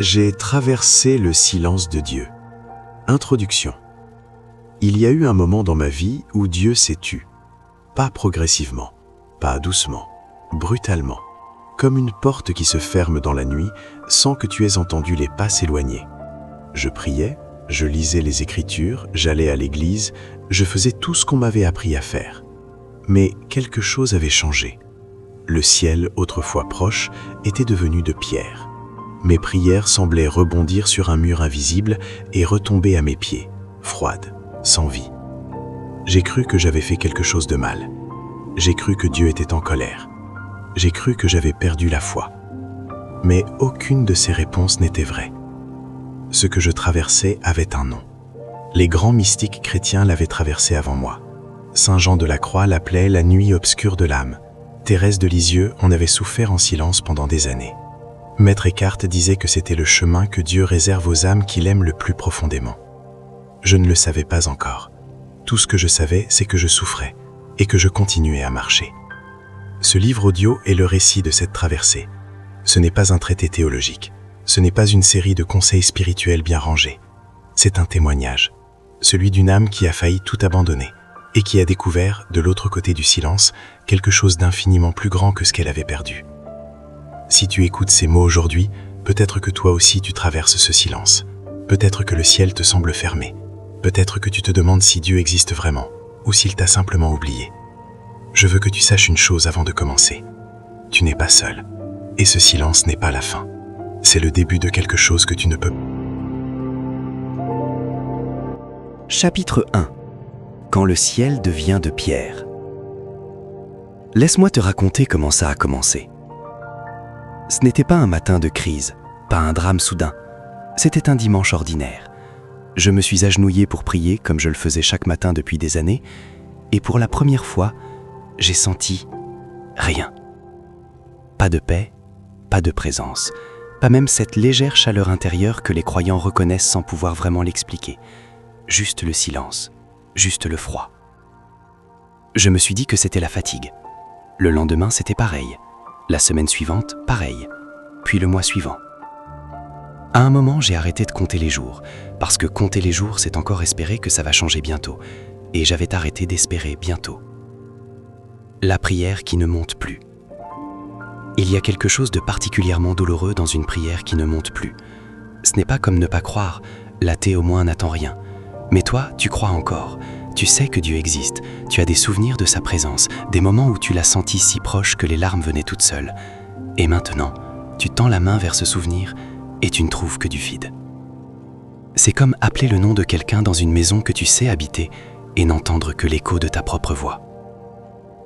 J'ai traversé le silence de Dieu. Introduction. Il y a eu un moment dans ma vie où Dieu s'est tu. Pas progressivement, pas doucement, brutalement, comme une porte qui se ferme dans la nuit sans que tu aies entendu les pas s'éloigner. Je priais, je lisais les Écritures, j'allais à l'église, je faisais tout ce qu'on m'avait appris à faire. Mais quelque chose avait changé. Le ciel, autrefois proche, était devenu de pierre. Mes prières semblaient rebondir sur un mur invisible et retomber à mes pieds, froides, sans vie. J'ai cru que j'avais fait quelque chose de mal. J'ai cru que Dieu était en colère. J'ai cru que j'avais perdu la foi. Mais aucune de ces réponses n'était vraie. Ce que je traversais avait un nom. Les grands mystiques chrétiens l'avaient traversé avant moi. Saint Jean de la Croix l'appelait la nuit obscure de l'âme. Thérèse de Lisieux en avait souffert en silence pendant des années. Maître Eckhart disait que c'était le chemin que Dieu réserve aux âmes qu'il aime le plus profondément. Je ne le savais pas encore. Tout ce que je savais, c'est que je souffrais et que je continuais à marcher. Ce livre audio est le récit de cette traversée. Ce n'est pas un traité théologique. Ce n'est pas une série de conseils spirituels bien rangés. C'est un témoignage, celui d'une âme qui a failli tout abandonner et qui a découvert, de l'autre côté du silence, quelque chose d'infiniment plus grand que ce qu'elle avait perdu. Si tu écoutes ces mots aujourd'hui, peut-être que toi aussi tu traverses ce silence. Peut-être que le ciel te semble fermé. Peut-être que tu te demandes si Dieu existe vraiment, ou s'il t'a simplement oublié. Je veux que tu saches une chose avant de commencer. Tu n'es pas seul. Et ce silence n'est pas la fin. C'est le début de quelque chose que tu ne peux pas. Chapitre 1. Quand le ciel devient de pierre. Laisse-moi te raconter comment ça a commencé. Ce n'était pas un matin de crise, pas un drame soudain. C'était un dimanche ordinaire. Je me suis agenouillé pour prier comme je le faisais chaque matin depuis des années, et pour la première fois, j'ai senti rien. Pas de paix, pas de présence, pas même cette légère chaleur intérieure que les croyants reconnaissent sans pouvoir vraiment l'expliquer. Juste le silence, juste le froid. Je me suis dit que c'était la fatigue. Le lendemain, c'était pareil. La semaine suivante, pareil. Puis le mois suivant. À un moment, j'ai arrêté de compter les jours, parce que compter les jours, c'est encore espérer que ça va changer bientôt. Et j'avais arrêté d'espérer bientôt. La prière qui ne monte plus. Il y a quelque chose de particulièrement douloureux dans une prière qui ne monte plus. Ce n'est pas comme ne pas croire, l'athée au moins n'attend rien. Mais toi, tu crois encore. Tu sais que Dieu existe, tu as des souvenirs de sa présence, des moments où tu l'as senti si proche que les larmes venaient toutes seules. Et maintenant, tu tends la main vers ce souvenir et tu ne trouves que du vide. C'est comme appeler le nom de quelqu'un dans une maison que tu sais habiter et n'entendre que l'écho de ta propre voix.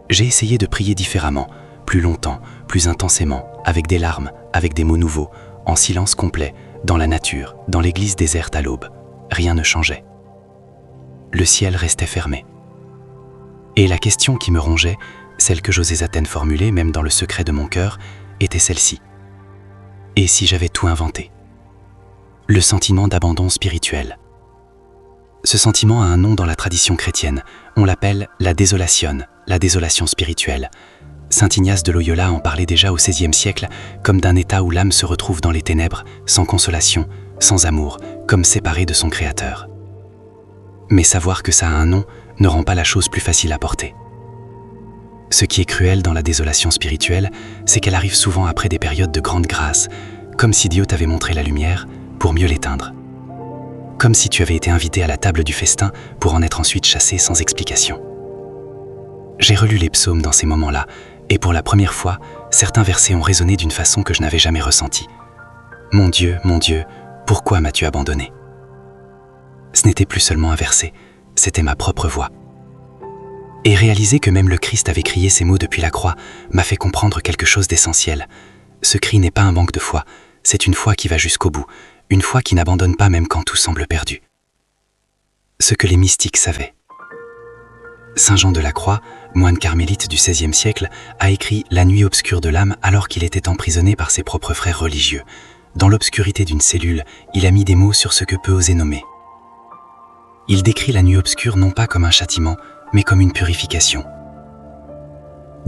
J'ai essayé de prier différemment, plus longtemps, plus intensément, avec des larmes, avec des mots nouveaux, en silence complet, dans la nature, dans l'église déserte à l'aube. Rien ne changeait. Le ciel restait fermé. Et la question qui me rongeait, celle que j'osais à peine formuler même dans le secret de mon cœur, était celle-ci. Et si j'avais tout inventé? Le sentiment d'abandon spirituel. Ce sentiment a un nom dans la tradition chrétienne. On l'appelle la désolation spirituelle. Saint Ignace de Loyola en parlait déjà au XVIe siècle comme d'un état où l'âme se retrouve dans les ténèbres, sans consolation, sans amour, comme séparée de son Créateur. Mais savoir que ça a un nom ne rend pas la chose plus facile à porter. Ce qui est cruel dans la désolation spirituelle, c'est qu'elle arrive souvent après des périodes de grande grâce, comme si Dieu t'avait montré la lumière pour mieux l'éteindre. Comme si tu avais été invité à la table du festin pour en être ensuite chassé sans explication. J'ai relu les psaumes dans ces moments-là, et pour la première fois, certains versets ont résonné d'une façon que je n'avais jamais ressentie. Mon Dieu, pourquoi m'as-tu abandonné? Ce n'était plus seulement un verset, c'était ma propre voix. Et réaliser que même le Christ avait crié ces mots depuis la croix m'a fait comprendre quelque chose d'essentiel. Ce cri n'est pas un manque de foi, c'est une foi qui va jusqu'au bout, une foi qui n'abandonne pas même quand tout semble perdu. Ce que les mystiques savaient. Saint Jean de la Croix, moine carmélite du XVIe siècle, a écrit « La nuit obscure de l'âme » alors qu'il était emprisonné par ses propres frères religieux. Dans l'obscurité d'une cellule, il a mis des mots sur ce que peu oser nommer. Il décrit la nuit obscure non pas comme un châtiment, mais comme une purification.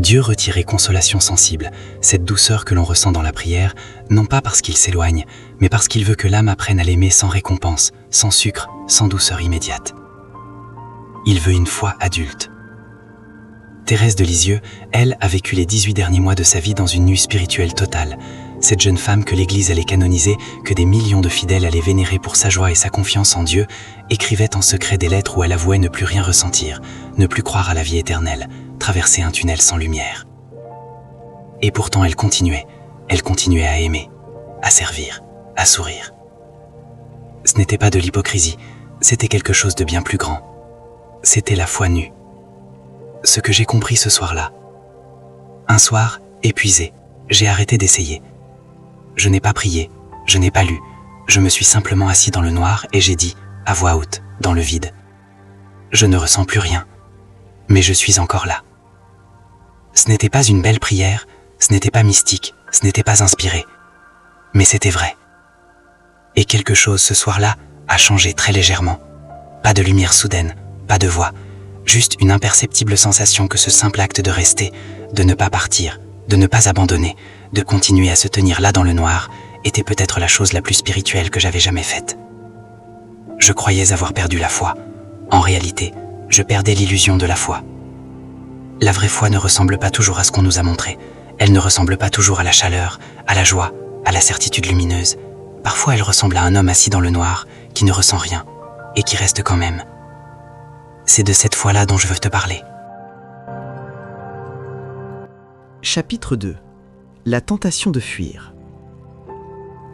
Dieu retirait consolation sensible, cette douceur que l'on ressent dans la prière, non pas parce qu'il s'éloigne, mais parce qu'il veut que l'âme apprenne à l'aimer sans récompense, sans sucre, sans douceur immédiate. Il veut une foi adulte. Thérèse de Lisieux, elle, a vécu les 18 derniers mois de sa vie dans une nuit spirituelle totale. Cette jeune femme que l'Église allait canoniser, que des millions de fidèles allaient vénérer pour sa joie et sa confiance en Dieu, écrivait en secret des lettres où elle avouait ne plus rien ressentir, ne plus croire à la vie éternelle, traverser un tunnel sans lumière. Et pourtant elle continuait à aimer, à servir, à sourire. Ce n'était pas de l'hypocrisie, c'était quelque chose de bien plus grand. C'était la foi nue. Ce que j'ai compris ce soir-là. Un soir, épuisé, j'ai arrêté d'essayer. Je n'ai pas prié, je n'ai pas lu, je me suis simplement assis dans le noir et j'ai dit, à voix haute, dans le vide. Je ne ressens plus rien, mais je suis encore là. Ce n'était pas une belle prière, ce n'était pas mystique, ce n'était pas inspiré, mais c'était vrai. Et quelque chose ce soir-là a changé très légèrement. Pas de lumière soudaine, pas de voix, juste une imperceptible sensation que ce simple acte de rester, de ne pas partir, de ne pas abandonner, de continuer à se tenir là dans le noir, était peut-être la chose la plus spirituelle que j'avais jamais faite. Je croyais avoir perdu la foi. En réalité, je perdais l'illusion de la foi. La vraie foi ne ressemble pas toujours à ce qu'on nous a montré. Elle ne ressemble pas toujours à la chaleur, à la joie, à la certitude lumineuse. Parfois, elle ressemble à un homme assis dans le noir, qui ne ressent rien, et qui reste quand même. C'est de cette foi-là dont je veux te parler. Chapitre 2. La tentation de fuir.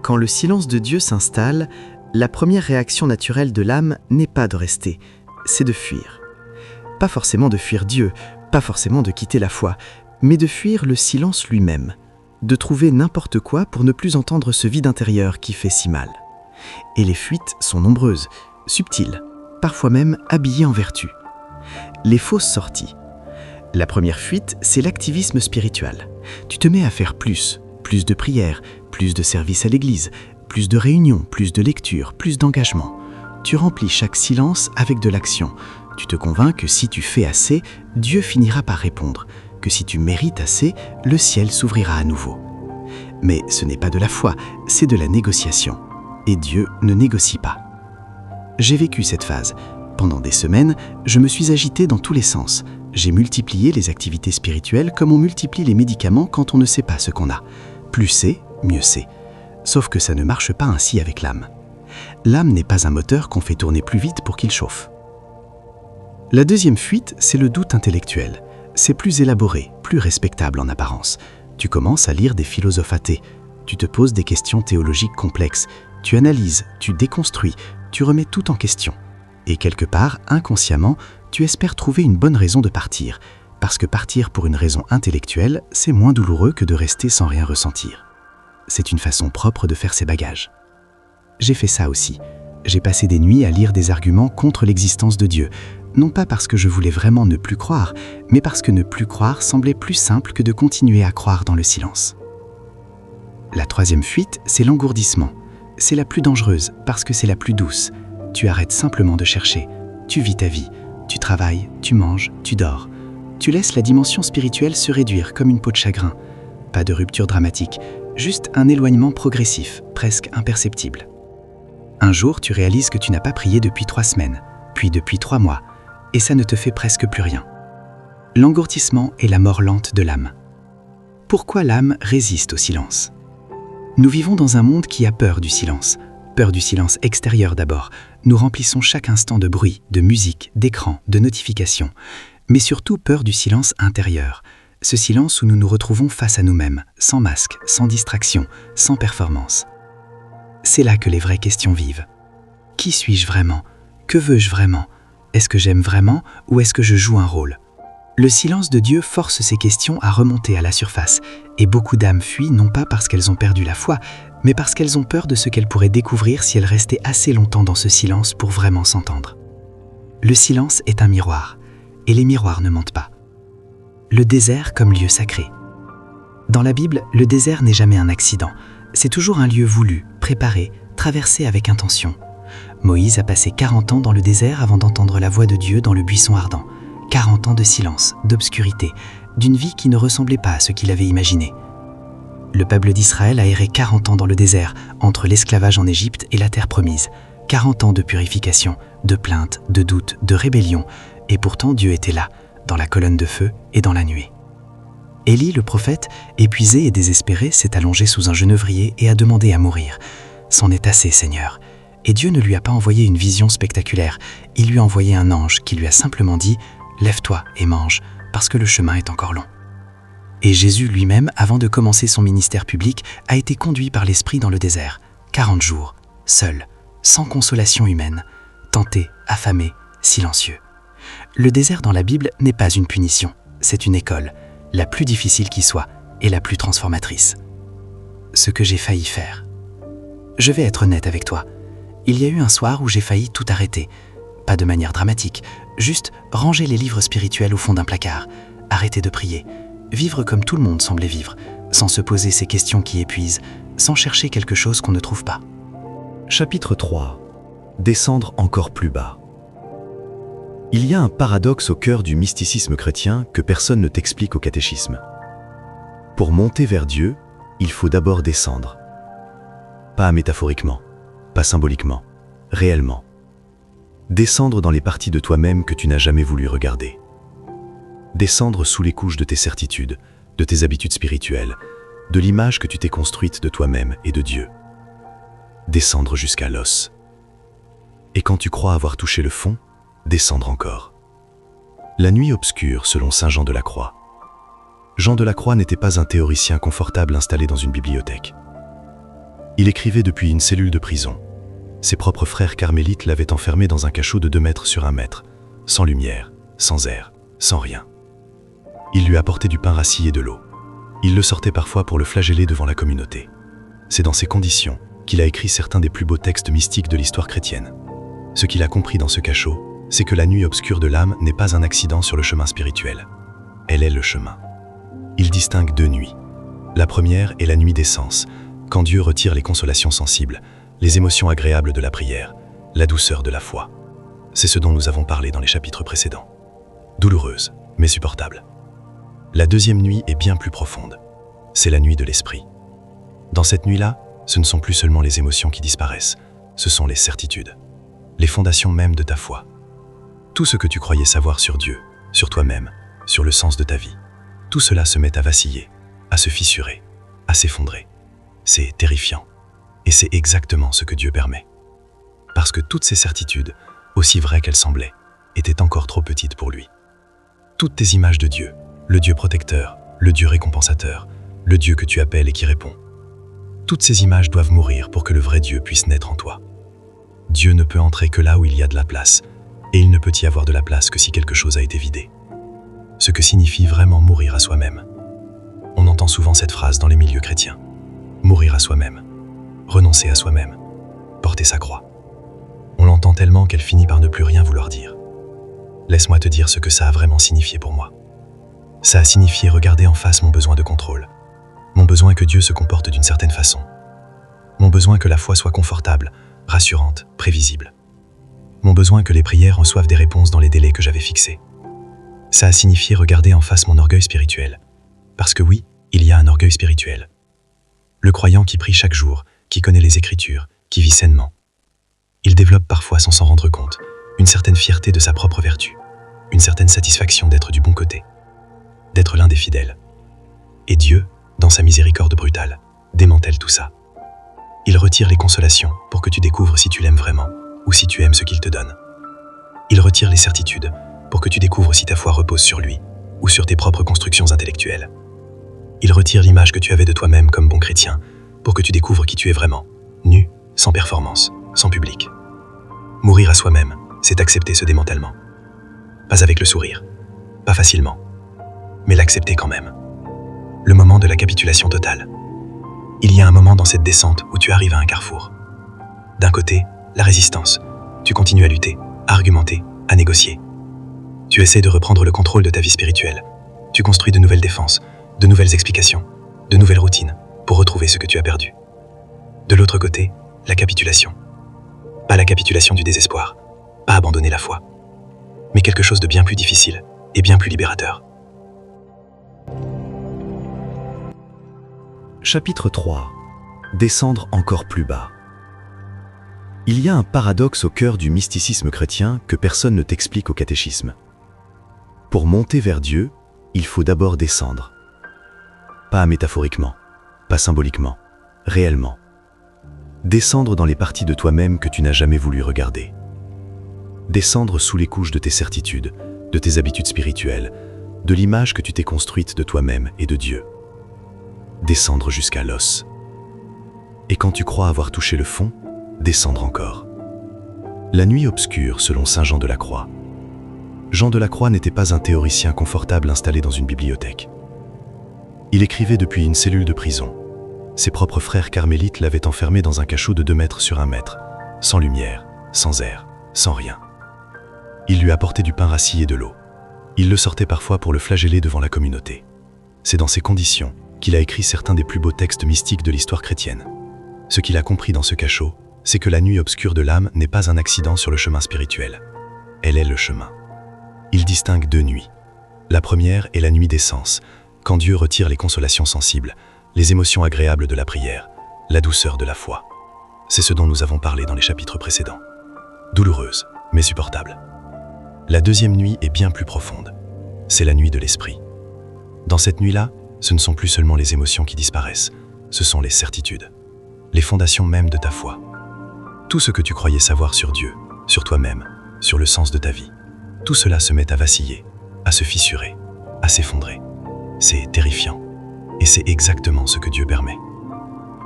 Quand le silence de Dieu s'installe, la première réaction naturelle de l'âme n'est pas de rester, c'est de fuir. Pas forcément de fuir Dieu, pas forcément de quitter la foi, mais de fuir le silence lui-même, de trouver n'importe quoi pour ne plus entendre ce vide intérieur qui fait si mal. Et les fuites sont nombreuses, subtiles, parfois même habillées en vertu. Les fausses sorties. La première fuite, c'est l'activisme spirituel. Tu te mets à faire plus de prières, plus de services à l'église, plus de réunions, plus de lectures, plus d'engagement. Tu remplis chaque silence avec de l'action. Tu te convaincs que si tu fais assez, Dieu finira par répondre, que si tu mérites assez, le ciel s'ouvrira à nouveau. Mais ce n'est pas de la foi, c'est de la négociation. Et Dieu ne négocie pas. J'ai vécu cette phase. Pendant des semaines, je me suis agité dans tous les sens. J'ai multiplié les activités spirituelles comme on multiplie les médicaments quand on ne sait pas ce qu'on a. Plus c'est, mieux c'est. Sauf que ça ne marche pas ainsi avec l'âme. L'âme n'est pas un moteur qu'on fait tourner plus vite pour qu'il chauffe. La deuxième fuite, c'est le doute intellectuel. C'est plus élaboré, plus respectable en apparence. Tu commences à lire des philosophes athées. Tu te poses des questions théologiques complexes. Tu analyses, tu déconstruis, tu remets tout en question. Et quelque part, inconsciemment, tu espères trouver une bonne raison de partir. Parce que partir pour une raison intellectuelle, c'est moins douloureux que de rester sans rien ressentir. C'est une façon propre de faire ses bagages. J'ai fait ça aussi. J'ai passé des nuits à lire des arguments contre l'existence de Dieu. Non pas parce que je voulais vraiment ne plus croire, mais parce que ne plus croire semblait plus simple que de continuer à croire dans le silence. La troisième fuite, c'est l'engourdissement. C'est la plus dangereuse parce que c'est la plus douce. Tu arrêtes simplement de chercher. Tu vis ta vie. Tu travailles, tu manges, tu dors. Tu laisses la dimension spirituelle se réduire comme une peau de chagrin. Pas de rupture dramatique, juste un éloignement progressif, presque imperceptible. Un jour, tu réalises que tu n'as pas prié depuis 3 semaines, puis depuis 3 mois, et ça ne te fait presque plus rien. L'engourdissement est la mort lente de l'âme. Pourquoi l'âme résiste au silence ? Nous vivons dans un monde qui a peur du silence extérieur d'abord. Nous remplissons chaque instant de bruit, de musique, d'écran, de notifications, mais surtout peur du silence intérieur. Ce silence où nous nous retrouvons face à nous-mêmes, sans masque, sans distraction, sans performance. C'est là que les vraies questions vivent. Qui suis-je vraiment ? Que veux-je vraiment ? Est-ce que j'aime vraiment ou est-ce que je joue un rôle ? Le silence de Dieu force ces questions à remonter à la surface, et beaucoup d'âmes fuient non pas parce qu'elles ont perdu la foi, mais parce qu'elles ont peur de ce qu'elles pourraient découvrir si elles restaient assez longtemps dans ce silence pour vraiment s'entendre. Le silence est un miroir, et les miroirs ne mentent pas. Le désert comme lieu sacré. Dans la Bible, le désert n'est jamais un accident, c'est toujours un lieu voulu, préparé, traversé avec intention. Moïse a passé 40 ans dans le désert avant d'entendre la voix de Dieu dans le buisson ardent. 40 ans de silence, d'obscurité, d'une vie qui ne ressemblait pas à ce qu'il avait imaginé. Le peuple d'Israël a erré 40 ans dans le désert, entre l'esclavage en Égypte et la terre promise. 40 ans de purification, de plaintes, de doutes, de rébellion, et pourtant Dieu était là, dans la colonne de feu et dans la nuée. Élie, le prophète, épuisé et désespéré, s'est allongé sous un genévrier et a demandé à mourir. « C'en est assez, Seigneur !» Et Dieu ne lui a pas envoyé une vision spectaculaire, il lui a envoyé un ange qui lui a simplement dit « Lève-toi et mange, parce que le chemin est encore long. » Et Jésus lui-même, avant de commencer son ministère public, a été conduit par l'Esprit dans le désert, 40 jours, seul, sans consolation humaine, tenté, affamé, silencieux. Le désert dans la Bible n'est pas une punition, c'est une école, la plus difficile qui soit et la plus transformatrice. Ce que j'ai failli faire. Je vais être honnête avec toi. Il y a eu un soir où j'ai failli tout arrêter. Pas de manière dramatique, juste ranger les livres spirituels au fond d'un placard, arrêter de prier, vivre comme tout le monde semblait vivre, sans se poser ces questions qui épuisent, sans chercher quelque chose qu'on ne trouve pas. Chapitre 3. Descendre encore plus bas. Il y a un paradoxe au cœur du mysticisme chrétien que personne ne t'explique au catéchisme. Pour monter vers Dieu, il faut d'abord descendre. Pas métaphoriquement, pas symboliquement, réellement. Descendre dans les parties de toi-même que tu n'as jamais voulu regarder. Descendre sous les couches de tes certitudes, de tes habitudes spirituelles, de l'image que tu t'es construite de toi-même et de Dieu. Descendre jusqu'à l'os. Et quand tu crois avoir touché le fond, descendre encore. La nuit obscure, selon saint Jean de la Croix. Jean de la Croix n'était pas un théoricien confortable installé dans une bibliothèque. Il écrivait depuis une cellule de prison. Ses propres frères carmélites l'avaient enfermé dans un cachot de 2 mètres sur 1 mètre, sans lumière, sans air, sans rien. Il lui apportait du pain rassis et de l'eau. Il le sortait parfois pour le flageller devant la communauté. C'est dans ces conditions qu'il a écrit certains des plus beaux textes mystiques de l'histoire chrétienne. Ce qu'il a compris dans ce cachot, c'est que la nuit obscure de l'âme n'est pas un accident sur le chemin spirituel. Elle est le chemin. Il distingue 2 nuits. La première est la nuit des sens, quand Dieu retire les consolations sensibles, les émotions agréables de la prière, la douceur de la foi. C'est ce dont nous avons parlé dans les chapitres précédents. Douloureuse, mais supportable. La deuxième nuit est bien plus profonde. C'est la nuit de l'esprit. Dans cette nuit-là, ce ne sont plus seulement les émotions qui disparaissent, ce sont les certitudes, les fondations même de ta foi. Tout ce que tu croyais savoir sur Dieu, sur toi-même, sur le sens de ta vie, tout cela se met à vaciller, à se fissurer, à s'effondrer. C'est terrifiant. Et c'est exactement ce que Dieu permet. Parce que toutes ces certitudes, aussi vraies qu'elles semblaient, étaient encore trop petites pour lui. Toutes tes images de Dieu, le Dieu protecteur, le Dieu récompensateur, le Dieu que tu appelles et qui répond. Toutes ces images doivent mourir pour que le vrai Dieu puisse naître en toi. Dieu ne peut entrer que là où il y a de la place, et il ne peut y avoir de la place que si quelque chose a été vidé. Ce que signifie vraiment mourir à soi-même. On entend souvent cette phrase dans les milieux chrétiens. Mourir à soi-même, renoncer à soi-même, porter sa croix. On l'entend tellement qu'elle finit par ne plus rien vouloir dire. Laisse-moi te dire ce que ça a vraiment signifié pour moi. Ça a signifié regarder en face mon besoin de contrôle, mon besoin que Dieu se comporte d'une certaine façon, mon besoin que la foi soit confortable, rassurante, prévisible, mon besoin que les prières reçoivent des réponses dans les délais que j'avais fixés. Ça a signifié regarder en face mon orgueil spirituel, parce que oui, il y a un orgueil spirituel. Le croyant qui prie chaque jour, qui connaît les Écritures, qui vit sainement. Il développe parfois sans s'en rendre compte, une certaine fierté de sa propre vertu, une certaine satisfaction d'être du bon côté, d'être l'un des fidèles. Et Dieu, dans sa miséricorde brutale, démantèle tout ça. Il retire les consolations pour que tu découvres si tu l'aimes vraiment, ou si tu aimes ce qu'il te donne. Il retire les certitudes pour que tu découvres si ta foi repose sur lui, ou sur tes propres constructions intellectuelles. Il retire l'image que tu avais de toi-même comme bon chrétien, pour que tu découvres qui tu es vraiment, nu, sans performance, sans public. Mourir à soi-même, c'est accepter ce démantèlement. Pas avec le sourire, pas facilement, mais l'accepter quand même. Le moment de la capitulation totale. Il y a un moment dans cette descente où tu arrives à un carrefour. D'un côté, la résistance. Tu continues à lutter, à argumenter, à négocier. Tu essaies de reprendre le contrôle de ta vie spirituelle. Tu construis de nouvelles défenses, de nouvelles explications, de nouvelles routines pour retrouver ce que tu as perdu. De l'autre côté, la capitulation. Pas la capitulation du désespoir, pas abandonner la foi, mais quelque chose de bien plus difficile et bien plus libérateur. Chapitre 3. Descendre encore plus bas. Il y a un paradoxe au cœur du mysticisme chrétien que personne ne t'explique au catéchisme. Pour monter vers Dieu, il faut d'abord descendre. Pas métaphoriquement, pas symboliquement, réellement. Descendre dans les parties de toi-même que tu n'as jamais voulu regarder. Descendre sous les couches de tes certitudes, de tes habitudes spirituelles, de l'image que tu t'es construite de toi-même et de Dieu. Descendre jusqu'à l'os. Et quand tu crois avoir touché le fond, descendre encore. La nuit obscure, selon saint Jean de la Croix. Jean de la Croix n'était pas un théoricien confortable installé dans une bibliothèque. Il écrivait depuis une cellule de prison. Ses propres frères carmélites l'avaient enfermé dans un cachot de 2 mètres sur 1 mètre, sans lumière, sans air, sans rien. Il lui apportait du pain rassis et de l'eau. Il le sortait parfois pour le flageller devant la communauté. C'est dans ces conditions qu'il a écrit certains des plus beaux textes mystiques de l'histoire chrétienne. Ce qu'il a compris dans ce cachot, c'est que la nuit obscure de l'âme n'est pas un accident sur le chemin spirituel. Elle est le chemin. Il distingue 2 nuits. La première est la nuit des sens, quand Dieu retire les consolations sensibles, les émotions agréables de la prière, la douceur de la foi. C'est ce dont nous avons parlé dans les chapitres précédents. Douloureuse, mais supportable. La deuxième nuit est bien plus profonde. C'est la nuit de l'esprit. Dans cette nuit-là, ce ne sont plus seulement les émotions qui disparaissent, ce sont les certitudes, les fondations même de ta foi. Tout ce que tu croyais savoir sur Dieu, sur toi-même, sur le sens de ta vie, tout cela se met à vaciller, à se fissurer, à s'effondrer. C'est terrifiant, et c'est exactement ce que Dieu permet.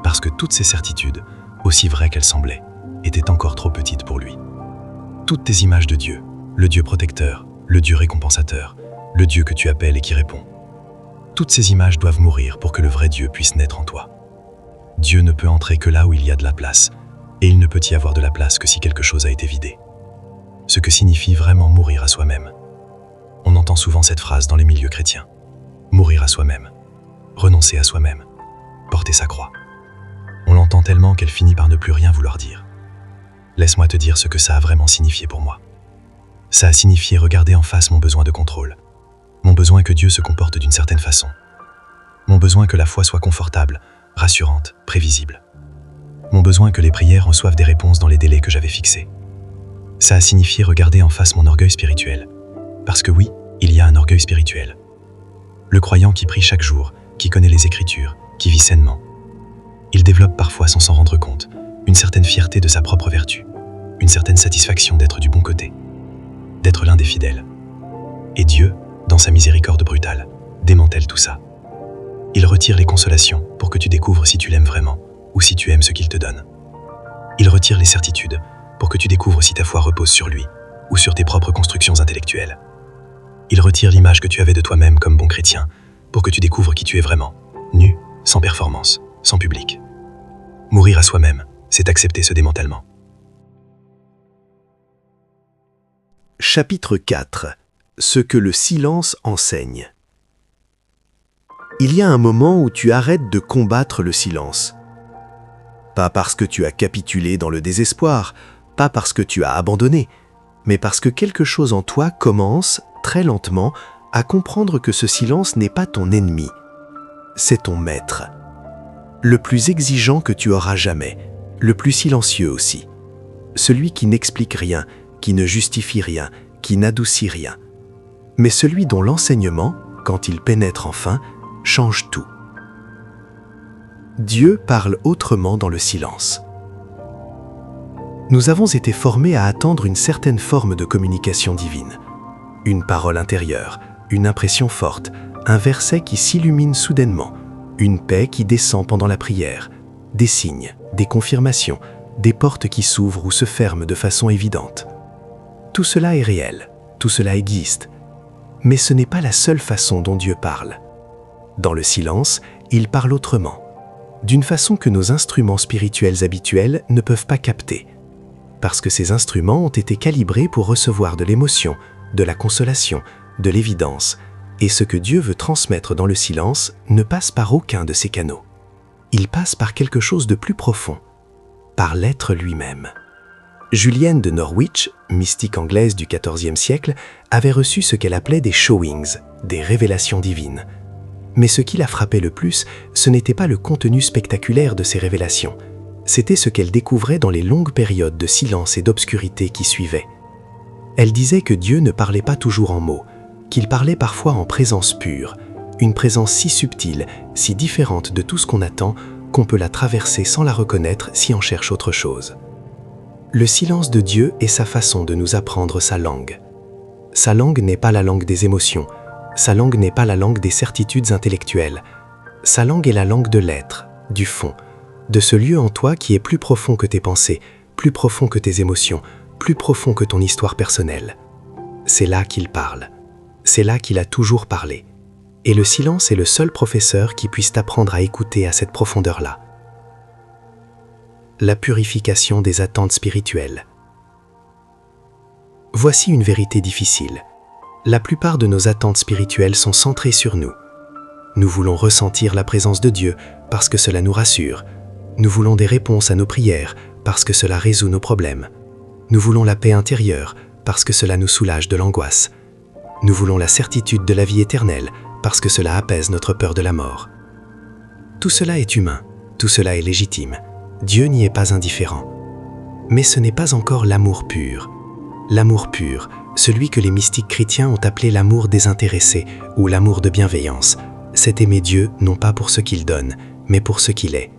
Parce que toutes ces certitudes, aussi vraies qu'elles semblaient, étaient encore trop petites pour lui. Toutes tes images de Dieu, le Dieu protecteur, le Dieu récompensateur, le Dieu que tu appelles et qui répond. Toutes ces images doivent mourir pour que le vrai Dieu puisse naître en toi. Dieu ne peut entrer que là où il y a de la place, et il ne peut y avoir de la place que si quelque chose a été vidé. Ce que signifie vraiment mourir à soi-même. On entend souvent cette phrase dans les milieux chrétiens. Mourir à soi-même, renoncer à soi-même, porter sa croix. On l'entend tellement qu'elle finit par ne plus rien vouloir dire. Laisse-moi te dire ce que ça a vraiment signifié pour moi. Ça a signifié regarder en face mon besoin de contrôle, mon besoin que Dieu se comporte d'une certaine façon, mon besoin que la foi soit confortable, rassurante, prévisible, mon besoin que les prières reçoivent des réponses dans les délais que j'avais fixés. Ça a signifié regarder en face mon orgueil spirituel, parce que oui, il y a un orgueil spirituel. Le croyant qui prie chaque jour, qui connaît les Écritures, qui vit sainement. Il développe parfois sans s'en rendre compte, une certaine fierté de sa propre vertu, une certaine satisfaction d'être du bon côté, d'être l'un des fidèles. Et Dieu, dans sa miséricorde brutale, démantèle tout ça. Il retire les consolations pour que tu découvres si tu l'aimes vraiment ou si tu aimes ce qu'il te donne. Il retire les certitudes pour que tu découvres si ta foi repose sur lui ou sur tes propres constructions intellectuelles. Il retire l'image que tu avais de toi-même comme bon chrétien pour que tu découvres qui tu es vraiment, nu, sans performance, sans public. Mourir à soi-même, c'est accepter ce démantèlement. Chapitre 4. Ce que le silence enseigne. Il y a un moment où tu arrêtes de combattre le silence. Pas parce que tu as capitulé dans le désespoir, pas parce que tu as abandonné, mais parce que quelque chose en toi commence, très lentement, à comprendre que ce silence n'est pas ton ennemi, c'est ton maître. Le plus exigeant que tu auras jamais, le plus silencieux aussi. Celui qui n'explique rien, qui ne justifie rien, qui n'adoucit rien. Mais celui dont l'enseignement, quand il pénètre enfin, change tout. Dieu parle autrement dans le silence. Nous avons été formés à attendre une certaine forme de communication divine. Une parole intérieure, une impression forte, un verset qui s'illumine soudainement, une paix qui descend pendant la prière, des signes, des confirmations, des portes qui s'ouvrent ou se ferment de façon évidente. Tout cela est réel, tout cela existe, mais ce n'est pas la seule façon dont Dieu parle. Dans le silence, il parle autrement, d'une façon que nos instruments spirituels habituels ne peuvent pas capter, parce que ces instruments ont été calibrés pour recevoir de l'émotion, de la consolation, de l'évidence, et ce que Dieu veut transmettre dans le silence ne passe par aucun de ces canaux. Il passe par quelque chose de plus profond, par l'être lui-même. Julienne de Norwich, mystique anglaise du XIVe siècle, avait reçu ce qu'elle appelait des showings, des révélations divines. Mais ce qui la frappait le plus, ce n'était pas le contenu spectaculaire de ces révélations, c'était ce qu'elle découvrait dans les longues périodes de silence et d'obscurité qui suivaient. Elle disait que Dieu ne parlait pas toujours en mots, qu'il parlait parfois en présence pure, une présence si subtile, si différente de tout ce qu'on attend, qu'on peut la traverser sans la reconnaître si on cherche autre chose. Le silence de Dieu est sa façon de nous apprendre sa langue. Sa langue n'est pas la langue des émotions, sa langue n'est pas la langue des certitudes intellectuelles. Sa langue est la langue de l'être, du fond, de ce lieu en toi qui est plus profond que tes pensées, plus profond que tes émotions, plus profond que ton histoire personnelle. C'est là qu'il parle. C'est là qu'il a toujours parlé. Et le silence est le seul professeur qui puisse t'apprendre à écouter à cette profondeur-là. La purification des attentes spirituelles. Voici une vérité difficile. La plupart de nos attentes spirituelles sont centrées sur nous. Nous voulons ressentir la présence de Dieu parce que cela nous rassure. Nous voulons des réponses à nos prières parce que cela résout nos problèmes. Nous voulons la paix intérieure parce que cela nous soulage de l'angoisse. Nous voulons la certitude de la vie éternelle parce que cela apaise notre peur de la mort. Tout cela est humain, tout cela est légitime. Dieu n'y est pas indifférent. Mais ce n'est pas encore l'amour pur. L'amour pur, celui que les mystiques chrétiens ont appelé l'amour désintéressé ou l'amour de bienveillance, c'est aimer Dieu non pas pour ce qu'il donne, mais pour ce qu'il est.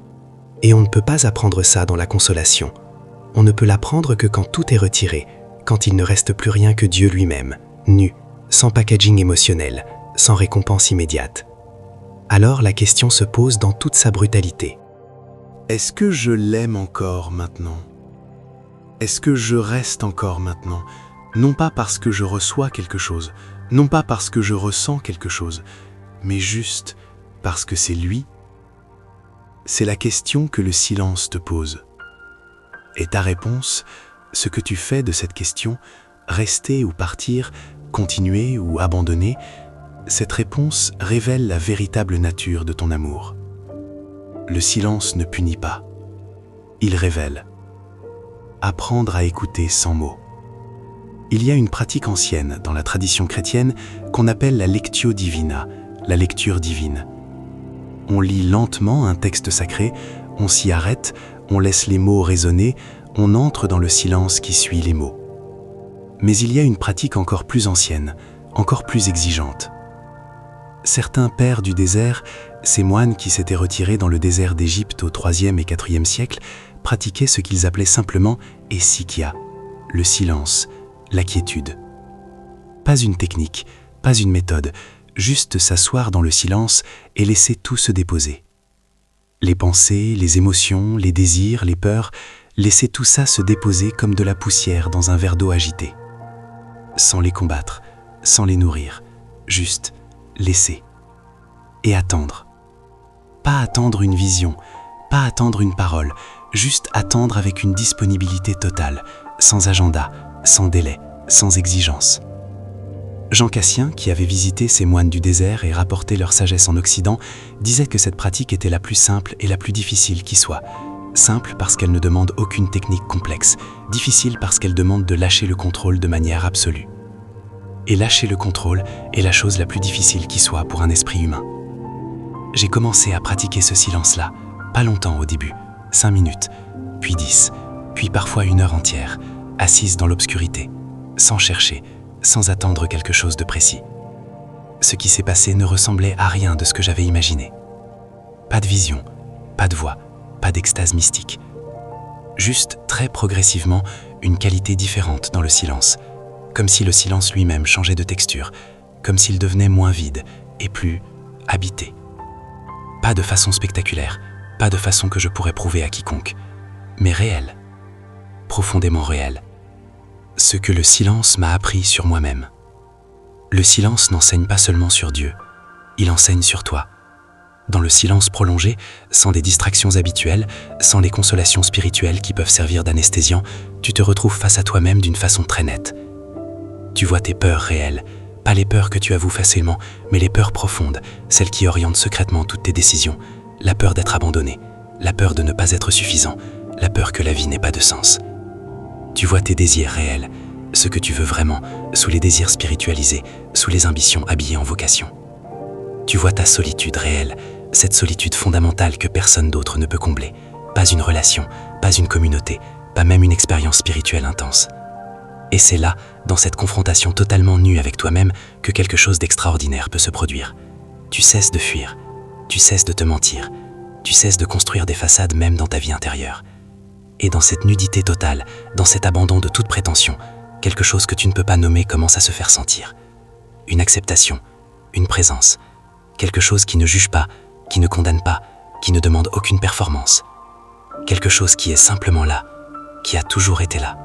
Et on ne peut pas apprendre ça dans la consolation. On ne peut l'apprendre que quand tout est retiré, quand il ne reste plus rien que Dieu lui-même, nu, sans packaging émotionnel, sans récompense immédiate. Alors la question se pose dans toute sa brutalité. Est-ce que je l'aime encore maintenant? Est-ce que je reste encore maintenant? Non pas parce que je reçois quelque chose, non pas parce que je ressens quelque chose, mais juste parce que c'est lui. C'est la question que le silence te pose. Et ta réponse, ce que tu fais de cette question, rester ou partir, continuer ou abandonner, cette réponse révèle la véritable nature de ton amour. Le silence ne punit pas, il révèle. Apprendre à écouter sans mots. Il y a une pratique ancienne dans la tradition chrétienne qu'on appelle la lectio divina, la lecture divine. On lit lentement un texte sacré, on s'y arrête, on laisse les mots résonner, on entre dans le silence qui suit les mots. Mais il y a une pratique encore plus ancienne, encore plus exigeante. Certains pères du désert, ces moines qui s'étaient retirés dans le désert d'Égypte au IIIe et IVe siècle, pratiquaient ce qu'ils appelaient simplement esikia, le silence, la quiétude. Pas une technique, pas une méthode, juste s'asseoir dans le silence et laisser tout se déposer. Les pensées, les émotions, les désirs, les peurs, laisser tout ça se déposer comme de la poussière dans un verre d'eau agité. Sans les combattre, sans les nourrir, juste laisser. Et attendre. Pas attendre une vision, pas attendre une parole, juste attendre avec une disponibilité totale, sans agenda, sans délai, sans exigence. Jean Cassien, qui avait visité ces moines du désert et rapporté leur sagesse en Occident, disait que cette pratique était la plus simple et la plus difficile qui soit. Simple parce qu'elle ne demande aucune technique complexe, difficile parce qu'elle demande de lâcher le contrôle de manière absolue. Et lâcher le contrôle est la chose la plus difficile qui soit pour un esprit humain. J'ai commencé à pratiquer ce silence-là, pas longtemps au début, 5 minutes, puis 10, puis parfois 1 heure entière, assise dans l'obscurité, sans chercher, sans attendre quelque chose de précis. Ce qui s'est passé ne ressemblait à rien de ce que j'avais imaginé. Pas de vision, pas de voix, pas d'extase mystique. Juste, très progressivement, une qualité différente dans le silence, comme si le silence lui-même changeait de texture, comme s'il devenait moins vide et plus habité. Pas de façon spectaculaire, pas de façon que je pourrais prouver à quiconque, mais réel, profondément réel. Ce que le silence m'a appris sur moi-même. Le silence n'enseigne pas seulement sur Dieu, il enseigne sur toi. Dans le silence prolongé, sans des distractions habituelles, sans les consolations spirituelles qui peuvent servir d'anesthésiant, tu te retrouves face à toi-même d'une façon très nette. Tu vois tes peurs réelles, pas les peurs que tu avoues facilement, mais les peurs profondes, celles qui orientent secrètement toutes tes décisions. La peur d'être abandonné, la peur de ne pas être suffisant, la peur que la vie n'ait pas de sens. Tu vois tes désirs réels, ce que tu veux vraiment, sous les désirs spiritualisés, sous les ambitions habillées en vocation. Tu vois ta solitude réelle, cette solitude fondamentale que personne d'autre ne peut combler. Pas une relation, pas une communauté, pas même une expérience spirituelle intense. Et c'est là, dans cette confrontation totalement nue avec toi-même, que quelque chose d'extraordinaire peut se produire. Tu cesses de fuir, tu cesses de te mentir, tu cesses de construire des façades même dans ta vie intérieure. Et dans cette nudité totale, dans cet abandon de toute prétention, quelque chose que tu ne peux pas nommer commence à se faire sentir. Une acceptation, une présence, quelque chose qui ne juge pas, qui ne condamne pas, qui ne demande aucune performance. Quelque chose qui est simplement là, qui a toujours été là.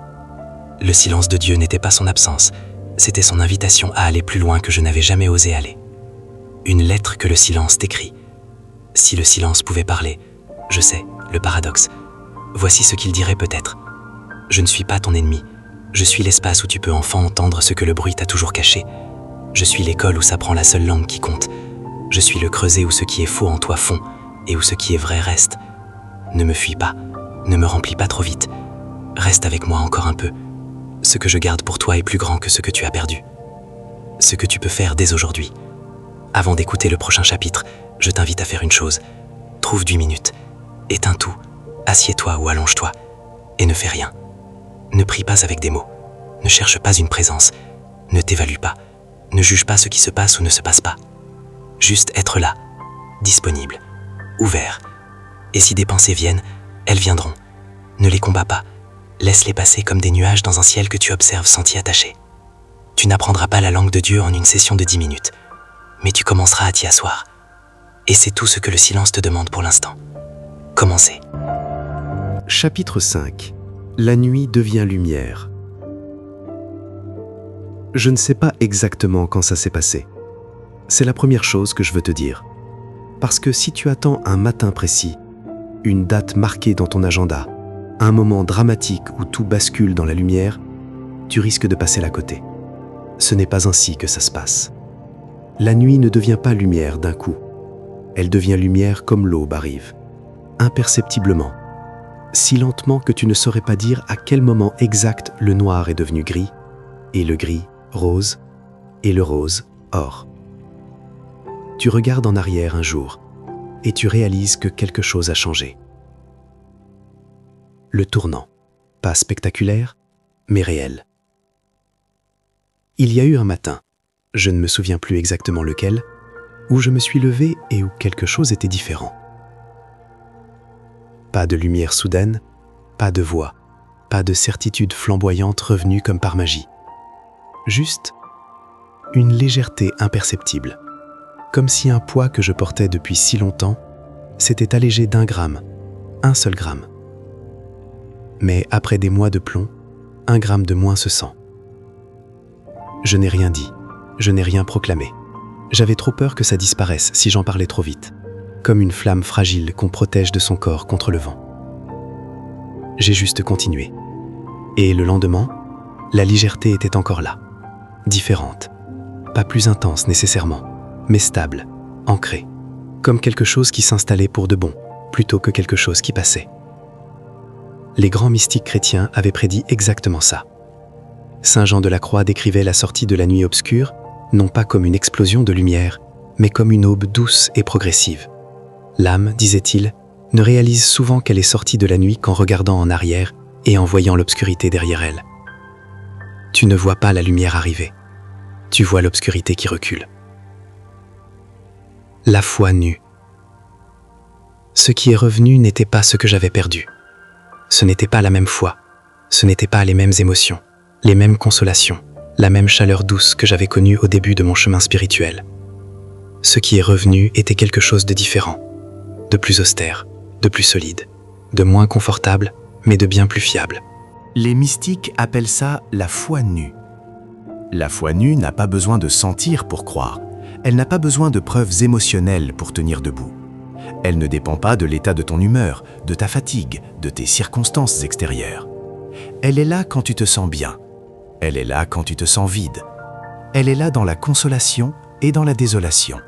Le silence de Dieu n'était pas son absence, c'était son invitation à aller plus loin que je n'avais jamais osé aller. Une lettre que le silence t'écrit. Si le silence pouvait parler, je sais, le paradoxe. Voici ce qu'il dirait peut-être. Je ne suis pas ton ennemi. Je suis l'espace où tu peux enfin entendre ce que le bruit t'a toujours caché. Je suis l'école où s'apprend la seule langue qui compte. Je suis le creuset où ce qui est faux en toi fond et où ce qui est vrai reste. Ne me fuis pas, ne me remplis pas trop vite. Reste avec moi encore un peu. Ce que je garde pour toi est plus grand que ce que tu as perdu. Ce que tu peux faire dès aujourd'hui. Avant d'écouter le prochain chapitre, je t'invite à faire une chose. Trouve 8 minutes, éteins tout, assieds-toi ou allonge-toi, et ne fais rien. Ne prie pas avec des mots, ne cherche pas une présence, ne t'évalue pas, ne juge pas ce qui se passe ou ne se passe pas. Juste être là, disponible, ouvert. Et si des pensées viennent, elles viendront. Ne les combats pas, laisse-les passer comme des nuages dans un ciel que tu observes sans t'y attacher. Tu n'apprendras pas la langue de Dieu en une session de 10 minutes, mais tu commenceras à t'y asseoir. Et c'est tout ce que le silence te demande pour l'instant. Commencez. Chapitre 5. La nuit devient lumière. Je ne sais pas exactement quand ça s'est passé. C'est la première chose que je veux te dire. Parce que si tu attends un matin précis, une date marquée dans ton agenda, un moment dramatique où tout bascule dans la lumière, tu risques de passer à côté. Ce n'est pas ainsi que ça se passe. La nuit ne devient pas lumière d'un coup. Elle devient lumière comme l'aube arrive, imperceptiblement, si lentement que tu ne saurais pas dire à quel moment exact le noir est devenu gris, et le gris rose, et le rose or. Tu regardes en arrière un jour, et tu réalises que quelque chose a changé. Le tournant, pas spectaculaire, mais réel. Il y a eu un matin, je ne me souviens plus exactement lequel, où je me suis levé et où quelque chose était différent. Pas de lumière soudaine, pas de voix, pas de certitude flamboyante revenue comme par magie. Juste une légèreté imperceptible, comme si un poids que je portais depuis si longtemps s'était allégé d'1 gramme, un seul gramme. Mais après des mois de plomb, 1 gramme de moins se sent. Je n'ai rien dit, je n'ai rien proclamé. J'avais trop peur que ça disparaisse si j'en parlais trop vite, comme une flamme fragile qu'on protège de son corps contre le vent. J'ai juste continué. Et le lendemain, la légèreté était encore là, différente, pas plus intense nécessairement, mais stable, ancrée, comme quelque chose qui s'installait pour de bon, plutôt que quelque chose qui passait. Les grands mystiques chrétiens avaient prédit exactement ça. Saint Jean de la Croix décrivait la sortie de la nuit obscure, non pas comme une explosion de lumière, mais comme une aube douce et progressive. L'âme, disait-il, ne réalise souvent qu'elle est sortie de la nuit qu'en regardant en arrière et en voyant l'obscurité derrière elle. Tu ne vois pas la lumière arriver, tu vois l'obscurité qui recule. La foi nue. Ce qui est revenu n'était pas ce que j'avais perdu. Ce n'était pas la même foi, ce n'étaient pas les mêmes émotions, les mêmes consolations, la même chaleur douce que j'avais connue au début de mon chemin spirituel. Ce qui est revenu était quelque chose de différent, de plus austère, de plus solide, de moins confortable, mais de bien plus fiable. Les mystiques appellent ça la foi nue. La foi nue n'a pas besoin de sentir pour croire. Elle n'a pas besoin de preuves émotionnelles pour tenir debout. Elle ne dépend pas de l'état de ton humeur, de ta fatigue, de tes circonstances extérieures. Elle est là quand tu te sens bien. Elle est là quand tu te sens vide. Elle est là dans la consolation et dans la désolation.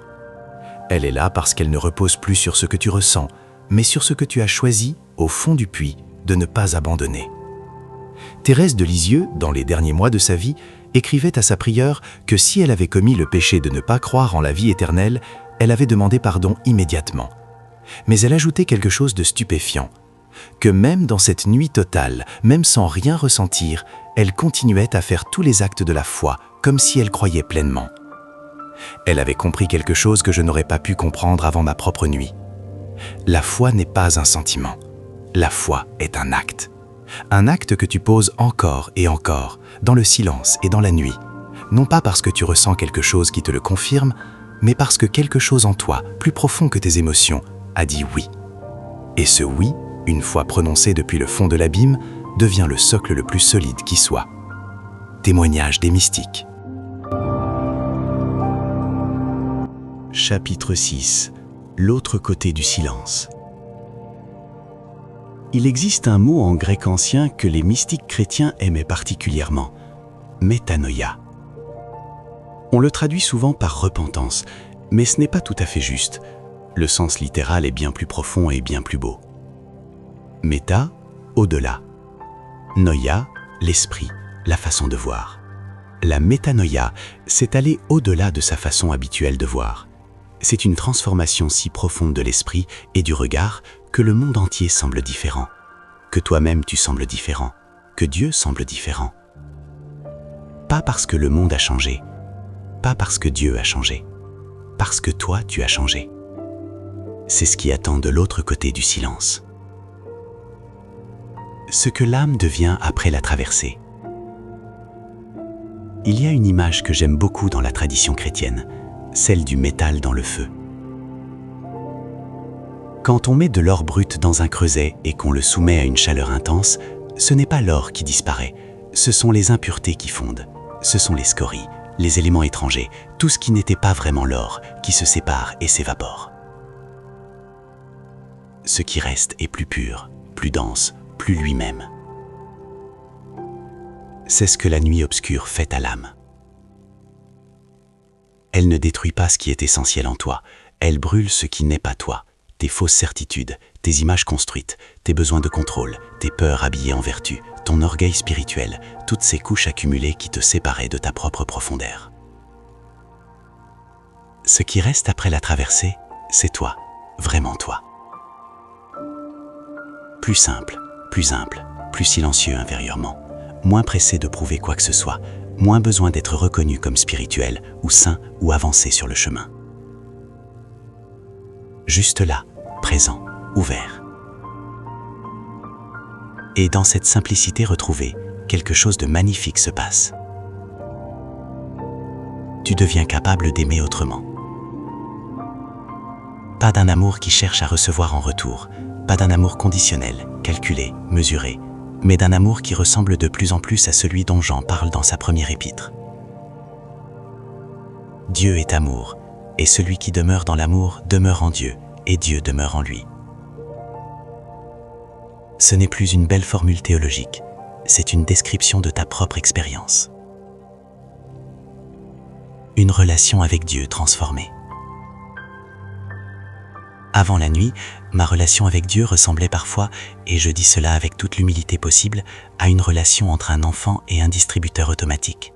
Elle est là parce qu'elle ne repose plus sur ce que tu ressens, mais sur ce que tu as choisi, au fond du puits, de ne pas abandonner. Thérèse de Lisieux, dans les derniers mois de sa vie, écrivait à sa prieure que si elle avait commis le péché de ne pas croire en la vie éternelle, Elle avait demandé pardon immédiatement. Mais elle ajoutait quelque chose de stupéfiant, que même dans cette nuit totale, même sans rien ressentir, elle continuait à faire tous les actes de la foi, comme si elle croyait pleinement. Elle avait compris quelque chose que je n'aurais pas pu comprendre avant ma propre nuit. La foi n'est pas un sentiment. La foi est un acte. Un acte que tu poses encore et encore, dans le silence et dans la nuit. Non pas parce que tu ressens quelque chose qui te le confirme, mais parce que quelque chose en toi, plus profond que tes émotions, a dit oui. Et ce oui, une fois prononcé depuis le fond de l'abîme, devient le socle le plus solide qui soit. Témoignage des mystiques. Chapitre 6. L'autre côté du silence. Il existe un mot en grec ancien que les mystiques chrétiens aimaient particulièrement, métanoïa. On le traduit souvent par repentance, mais ce n'est pas tout à fait juste. Le sens littéral est bien plus profond et bien plus beau. Méta, au-delà. Noia, l'esprit, la façon de voir. La métanoïa, c'est aller au-delà de sa façon habituelle de voir. C'est une transformation si profonde de l'esprit et du regard que le monde entier semble différent, que toi-même tu sembles différent, que Dieu semble différent. Pas parce que le monde a changé, pas parce que Dieu a changé, parce que toi tu as changé. C'est ce qui attend de l'autre côté du silence. Ce que l'âme devient après la traversée. Il y a une image que j'aime beaucoup dans la tradition chrétienne, celle du métal dans le feu. Quand on met de l'or brut dans un creuset et qu'on le soumet à une chaleur intense, ce n'est pas l'or qui disparaît, ce sont les impuretés qui fondent, ce sont les scories, les éléments étrangers, tout ce qui n'était pas vraiment l'or, qui se sépare et s'évapore. Ce qui reste est plus pur, plus dense, plus lui-même. C'est ce que la nuit obscure fait à l'âme. Elle ne détruit pas ce qui est essentiel en toi, elle brûle ce qui n'est pas toi, tes fausses certitudes, tes images construites, tes besoins de contrôle, tes peurs habillées en vertu, ton orgueil spirituel, toutes ces couches accumulées qui te séparaient de ta propre profondeur. Ce qui reste après la traversée, c'est toi, vraiment toi. Plus simple, plus humble, plus silencieux intérieurement, moins pressé de prouver quoi que ce soit, moins besoin d'être reconnu comme spirituel ou saint ou avancé sur le chemin. Juste là, présent, ouvert. Et dans cette simplicité retrouvée, quelque chose de magnifique se passe. Tu deviens capable d'aimer autrement. Pas d'un amour qui cherche à recevoir en retour, pas d'un amour conditionnel, calculé, mesuré, mais d'un amour qui ressemble de plus en plus à celui dont Jean parle dans sa première épître. Dieu est amour, et celui qui demeure dans l'amour demeure en Dieu, et Dieu demeure en lui. Ce n'est plus une belle formule théologique, c'est une description de ta propre expérience. Une relation avec Dieu transformée. Avant la nuit, ma relation avec Dieu ressemblait parfois, et je dis cela avec toute l'humilité possible, à une relation entre un enfant et un distributeur automatique.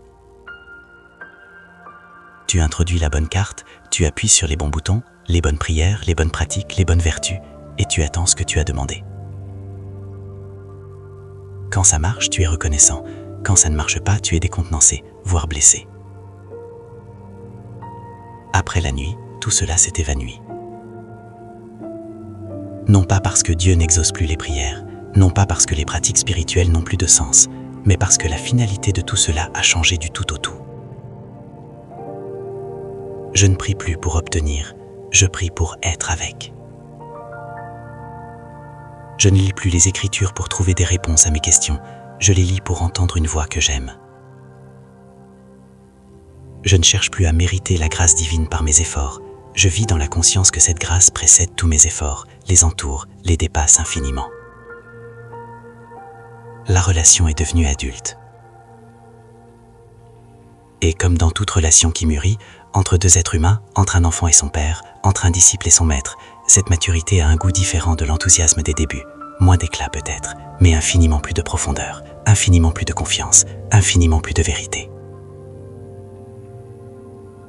Tu introduis la bonne carte, tu appuies sur les bons boutons, les bonnes prières, les bonnes pratiques, les bonnes vertus, et tu attends ce que tu as demandé. Quand ça marche, tu es reconnaissant. Quand ça ne marche pas, tu es décontenancé, voire blessé. Après la nuit, tout cela s'est évanoui. Non pas parce que Dieu n'exauce plus les prières, non pas parce que les pratiques spirituelles n'ont plus de sens, mais parce que la finalité de tout cela a changé du tout au tout. Je ne prie plus pour obtenir, je prie pour être avec. Je ne lis plus les Écritures pour trouver des réponses à mes questions, je les lis pour entendre une voix que j'aime. Je ne cherche plus à mériter la grâce divine par mes efforts, je vis dans la conscience que cette grâce précède tous mes efforts, les entoure, les dépasse infiniment. La relation est devenue adulte. Et comme dans toute relation qui mûrit, entre deux êtres humains, entre un enfant et son père, entre un disciple et son maître, cette maturité a un goût différent de l'enthousiasme des débuts. Moins d'éclat peut-être, mais infiniment plus de profondeur, infiniment plus de confiance, infiniment plus de vérité.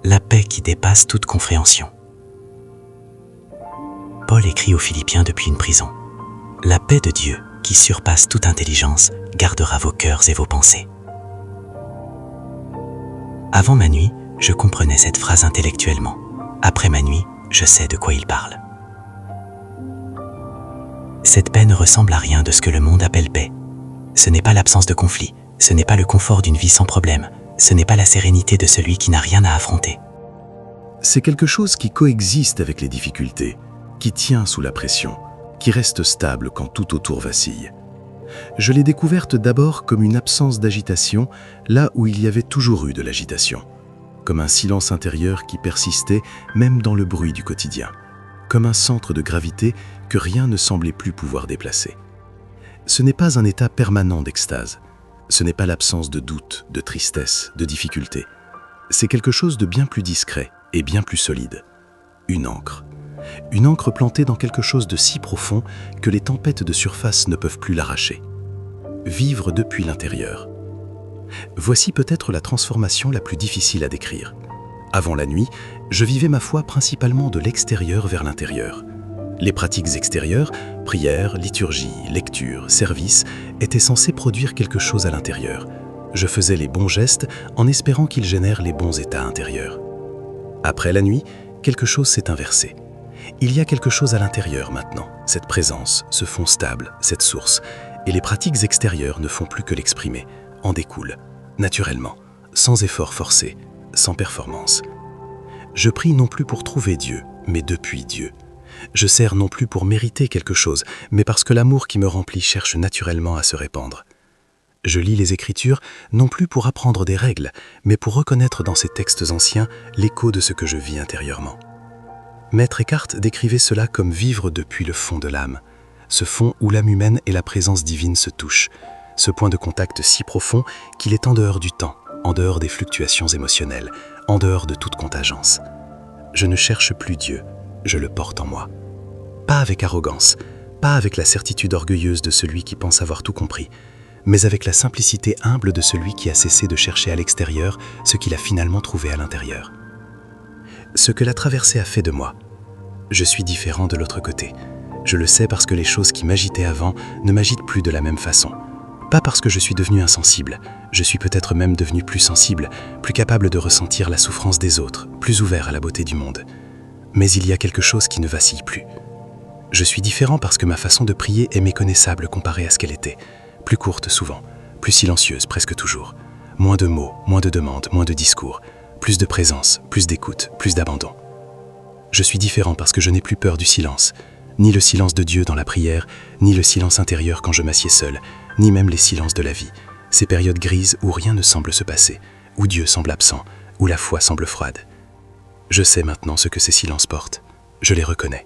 La paix qui dépasse toute compréhension. Paul écrit aux Philippiens depuis une prison. La paix de Dieu, qui surpasse toute intelligence, gardera vos cœurs et vos pensées. Avant ma nuit, je comprenais cette phrase intellectuellement. Après ma nuit, je sais de quoi il parle. Cette paix ne ressemble à rien de ce que le monde appelle paix. Ce n'est pas l'absence de conflit, ce n'est pas le confort d'une vie sans problème, ce n'est pas la sérénité de celui qui n'a rien à affronter. C'est quelque chose qui coexiste avec les difficultés, qui tient sous la pression, qui reste stable quand tout autour vacille. Je l'ai découverte d'abord comme une absence d'agitation, là où il y avait toujours eu de l'agitation, comme un silence intérieur qui persistait même dans le bruit du quotidien, comme un centre de gravité que rien ne semblait plus pouvoir déplacer. Ce n'est pas un état permanent d'extase, ce n'est pas l'absence de doute, de tristesse, de difficulté. C'est quelque chose de bien plus discret et bien plus solide. Une ancre plantée dans quelque chose de si profond que les tempêtes de surface ne peuvent plus l'arracher. Vivre depuis l'intérieur. Voici peut-être la transformation la plus difficile à décrire. Avant la nuit, je vivais ma foi principalement de l'extérieur vers l'intérieur. Les pratiques extérieures, prière, liturgie, lecture, service, étaient censées produire quelque chose à l'intérieur. Je faisais les bons gestes en espérant qu'ils génèrent les bons états intérieurs. Après la nuit, quelque chose s'est inversé. Il y a quelque chose à l'intérieur maintenant, cette présence, ce fond stable, cette source, et les pratiques extérieures ne font plus que l'exprimer, en découlent, naturellement, sans effort forcé, sans performance. Je prie non plus pour trouver Dieu, mais depuis Dieu. Je sers non plus pour mériter quelque chose, mais parce que l'amour qui me remplit cherche naturellement à se répandre. Je lis les Écritures non plus pour apprendre des règles, mais pour reconnaître dans ces textes anciens l'écho de ce que je vis intérieurement. Maître Eckhart décrivait cela comme vivre depuis le fond de l'âme, ce fond où l'âme humaine et la présence divine se touchent, ce point de contact si profond qu'il est en dehors du temps, en dehors des fluctuations émotionnelles, en dehors de toute contingence. Je ne cherche plus Dieu, je le porte en moi. Pas avec arrogance, pas avec la certitude orgueilleuse de celui qui pense avoir tout compris, mais avec la simplicité humble de celui qui a cessé de chercher à l'extérieur ce qu'il a finalement trouvé à l'intérieur. Ce que la traversée a fait de moi. Je suis différent de l'autre côté. Je le sais parce que les choses qui m'agitaient avant ne m'agitent plus de la même façon. Pas parce que je suis devenu insensible, je suis peut-être même devenu plus sensible, plus capable de ressentir la souffrance des autres, plus ouvert à la beauté du monde. Mais il y a quelque chose qui ne vacille plus. Je suis différent parce que ma façon de prier est méconnaissable comparée à ce qu'elle était. Plus courte souvent, plus silencieuse presque toujours. Moins de mots, moins de demandes, moins de discours. Plus de présence, plus d'écoute, plus d'abandon. Je suis différent parce que je n'ai plus peur du silence. Ni le silence de Dieu dans la prière, ni le silence intérieur quand je m'assieds seul, ni même les silences de la vie. Ces périodes grises où rien ne semble se passer, où Dieu semble absent, où la foi semble froide. Je sais maintenant ce que ces silences portent. Je les reconnais.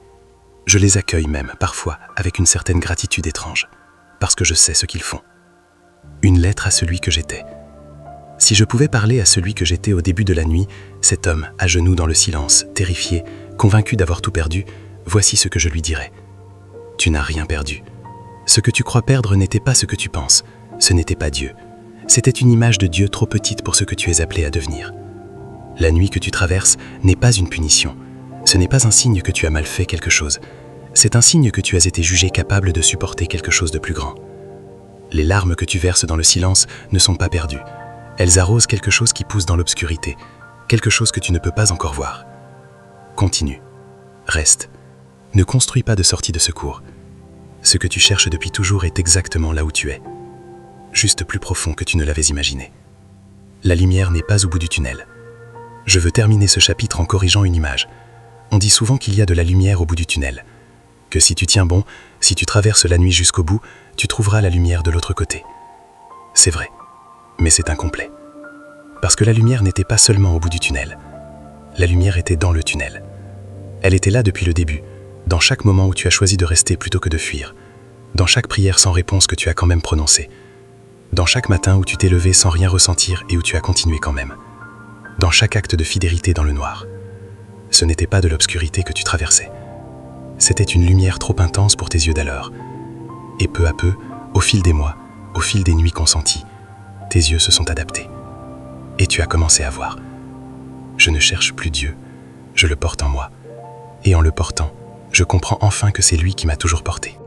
Je les accueille même, parfois, avec une certaine gratitude étrange, parce que je sais ce qu'ils font. Une lettre à celui que j'étais. Si je pouvais parler à celui que j'étais au début de la nuit, cet homme, à genoux dans le silence, terrifié, convaincu d'avoir tout perdu, voici ce que je lui dirais. Tu n'as rien perdu. Ce que tu crois perdre n'était pas ce que tu penses. Ce n'était pas Dieu. C'était une image de Dieu trop petite pour ce que tu es appelé à devenir. La nuit que tu traverses n'est pas une punition. Ce n'est pas un signe que tu as mal fait quelque chose. C'est un signe que tu as été jugé capable de supporter quelque chose de plus grand. Les larmes que tu verses dans le silence ne sont pas perdues. Elles arrosent quelque chose qui pousse dans l'obscurité, quelque chose que tu ne peux pas encore voir. Continue. Reste. Ne construis pas de sortie de secours. Ce que tu cherches depuis toujours est exactement là où tu es. Juste plus profond que tu ne l'avais imaginé. La lumière n'est pas au bout du tunnel. Je veux terminer ce chapitre en corrigeant une image. On dit souvent qu'il y a de la lumière au bout du tunnel. Que si tu tiens bon, si tu traverses la nuit jusqu'au bout, tu trouveras la lumière de l'autre côté. C'est vrai, mais c'est incomplet. Parce que la lumière n'était pas seulement au bout du tunnel. La lumière était dans le tunnel. Elle était là depuis le début, dans chaque moment où tu as choisi de rester plutôt que de fuir, dans chaque prière sans réponse que tu as quand même prononcée, dans chaque matin où tu t'es levé sans rien ressentir et où tu as continué quand même, dans chaque acte de fidélité dans le noir. Ce n'était pas de l'obscurité que tu traversais. C'était une lumière trop intense pour tes yeux d'alors. Et peu à peu, au fil des mois, au fil des nuits consenties, tes yeux se sont adaptés. Et tu as commencé à voir. Je ne cherche plus Dieu, je le porte en moi. Et en le portant, Je comprends enfin que c'est lui qui m'a toujours porté.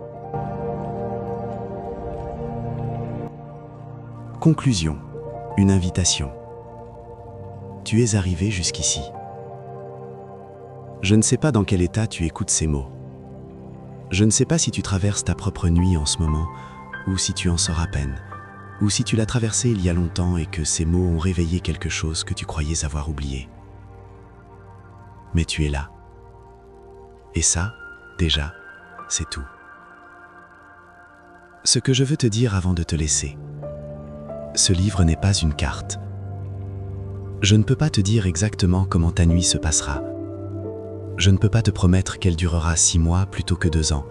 Conclusion. Une invitation. Tu es arrivé jusqu'ici. Je ne sais pas dans quel état tu écoutes ces mots. Je ne sais pas si tu traverses ta propre nuit en ce moment, ou si tu en sors à peine, ou si tu l'as traversée il y a longtemps et que ces mots ont réveillé quelque chose que tu croyais avoir oublié. Mais tu es là. Et ça, déjà, c'est tout. Ce que je veux te dire avant de te laisser, ce livre n'est pas une carte. Je ne peux pas te dire exactement comment ta nuit se passera. Je ne peux pas te promettre qu'elle durera 6 mois plutôt que 2 ans.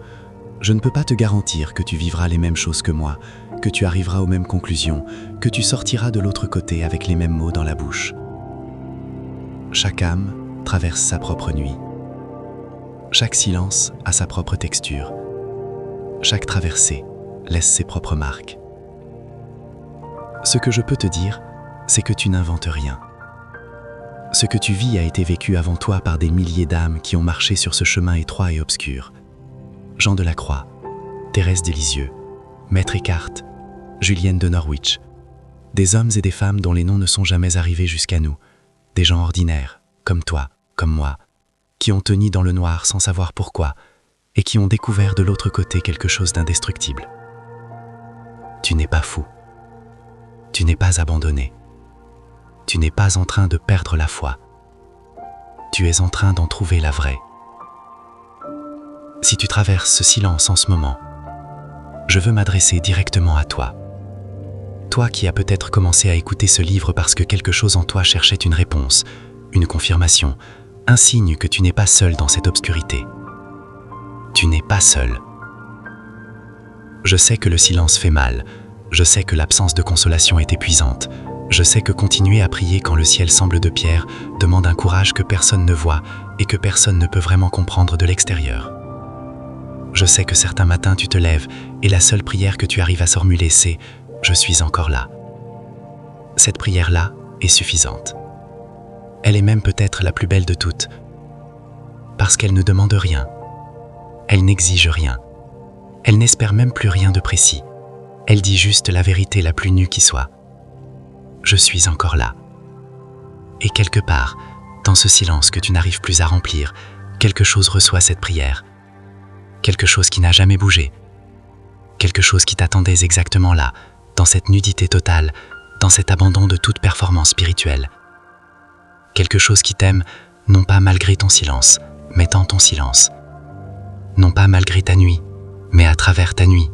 Je ne peux pas te garantir que tu vivras les mêmes choses que moi, que tu arriveras aux mêmes conclusions, que tu sortiras de l'autre côté avec les mêmes mots dans la bouche. Chaque âme traverse sa propre nuit. Chaque silence a sa propre texture. Chaque traversée laisse ses propres marques. Ce que je peux te dire, c'est que tu n'inventes rien. Ce que tu vis a été vécu avant toi par des milliers d'âmes qui ont marché sur ce chemin étroit et obscur. Jean de la Croix, Thérèse des Lisieux, Maître Eckhart, Julienne de Norwich. Des hommes et des femmes dont les noms ne sont jamais arrivés jusqu'à nous. Des gens ordinaires, comme toi, comme moi, qui ont tenu dans le noir sans savoir pourquoi et qui ont découvert de l'autre côté quelque chose d'indestructible. Tu n'es pas fou. Tu n'es pas abandonné. Tu n'es pas en train de perdre la foi. Tu es en train d'en trouver la vraie. Si tu traverses ce silence en ce moment, je veux m'adresser directement à toi. Toi qui as peut-être commencé à écouter ce livre parce que quelque chose en toi cherchait une réponse, une confirmation, un signe que tu n'es pas seul dans cette obscurité. Tu n'es pas seul. Je sais que le silence fait mal. Je sais que l'absence de consolation est épuisante. Je sais que continuer à prier quand le ciel semble de pierre demande un courage que personne ne voit et que personne ne peut vraiment comprendre de l'extérieur. Je sais que certains matins tu te lèves et la seule prière que tu arrives à formuler c'est « Je suis encore là ». Cette prière-là est suffisante. Elle est même peut-être la plus belle de toutes, parce qu'elle ne demande rien. Elle n'exige rien. Elle n'espère même plus rien de précis. Elle dit juste la vérité la plus nue qui soit. Je suis encore là. Et quelque part, dans ce silence que tu n'arrives plus à remplir, quelque chose reçoit cette prière. Quelque chose qui n'a jamais bougé. Quelque chose qui t'attendait exactement là, dans cette nudité totale, dans cet abandon de toute performance spirituelle. Quelque chose qui t'aime, non pas malgré ton silence, mais dans ton silence. Non pas malgré ta nuit, mais à travers ta nuit.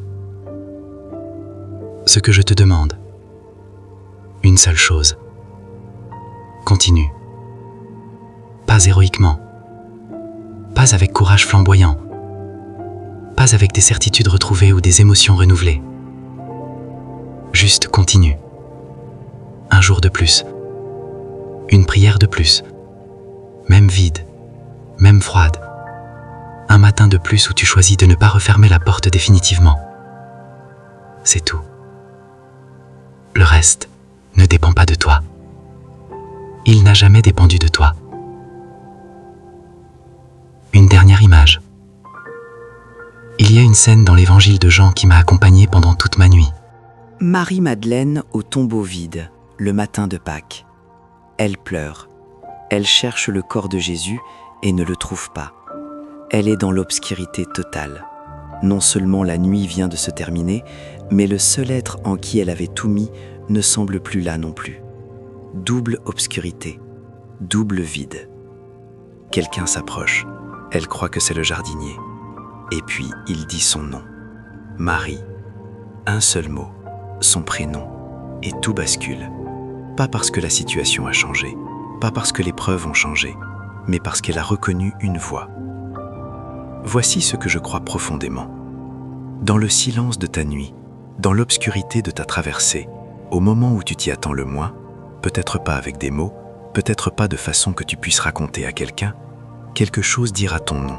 Ce que je te demande, une seule chose. Continue. Pas héroïquement. Pas avec courage flamboyant. Pas avec des certitudes retrouvées ou des émotions renouvelées. Juste continue. Un jour de plus. Une prière de plus. Même vide. Même froide. Un matin de plus où tu choisis de ne pas refermer la porte définitivement. C'est tout. Le reste ne dépend pas de toi. Il n'a jamais dépendu de toi. Une dernière image. Il y a une scène dans l'évangile de Jean qui m'a accompagné pendant toute ma nuit. Marie-Madeleine au tombeau vide, le matin de Pâques. Elle pleure. Elle cherche le corps de Jésus et ne le trouve pas. Elle est dans l'obscurité totale. Non seulement la nuit vient de se terminer, mais le seul être en qui elle avait tout mis ne semble plus là non plus. Double obscurité, double vide. Quelqu'un s'approche. Elle croit que c'est le jardinier. Et puis il dit son nom. Marie. Un seul mot, son prénom, et tout bascule. Pas parce que la situation a changé, pas parce que les preuves ont changé, mais parce qu'elle a reconnu une voix. Voici ce que je crois profondément. Dans le silence de ta nuit, dans l'obscurité de ta traversée, au moment où tu t'y attends le moins, peut-être pas avec des mots, peut-être pas de façon que tu puisses raconter à quelqu'un, quelque chose dira ton nom,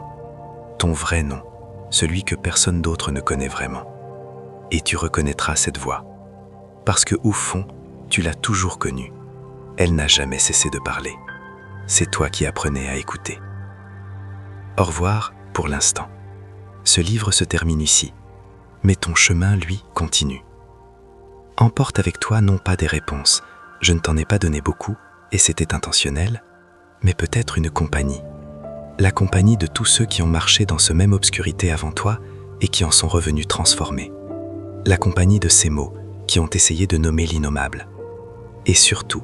ton vrai nom, celui que personne d'autre ne connaît vraiment. Et tu reconnaîtras cette voix, parce que au fond, tu l'as toujours connue. Elle n'a jamais cessé de parler. C'est toi qui apprenais à écouter. Au revoir pour l'instant. Ce livre se termine ici, mais ton chemin, lui, continue. Emporte avec toi non pas des réponses, je ne t'en ai pas donné beaucoup, et c'était intentionnel, mais peut-être une compagnie. La compagnie de tous ceux qui ont marché dans ce même obscurité avant toi et qui en sont revenus transformés. La compagnie de ces mots qui ont essayé de nommer l'innommable. Et surtout,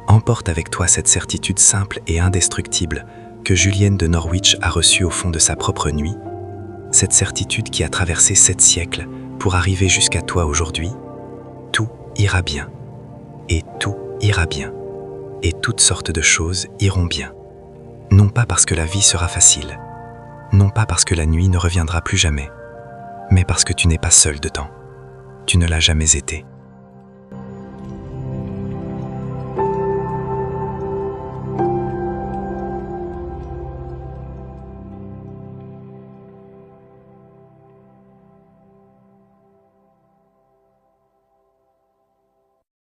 emporte avec toi cette certitude simple et indestructible que Julienne de Norwich a reçue au fond de sa propre nuit, cette certitude qui a traversé 7 siècles pour arriver jusqu'à toi aujourd'hui. Tout ira bien, et tout ira bien, et toutes sortes de choses iront bien. Non pas parce que la vie sera facile, non pas parce que la nuit ne reviendra plus jamais, mais parce que tu n'es pas seul dedans. Tu ne l'as jamais été.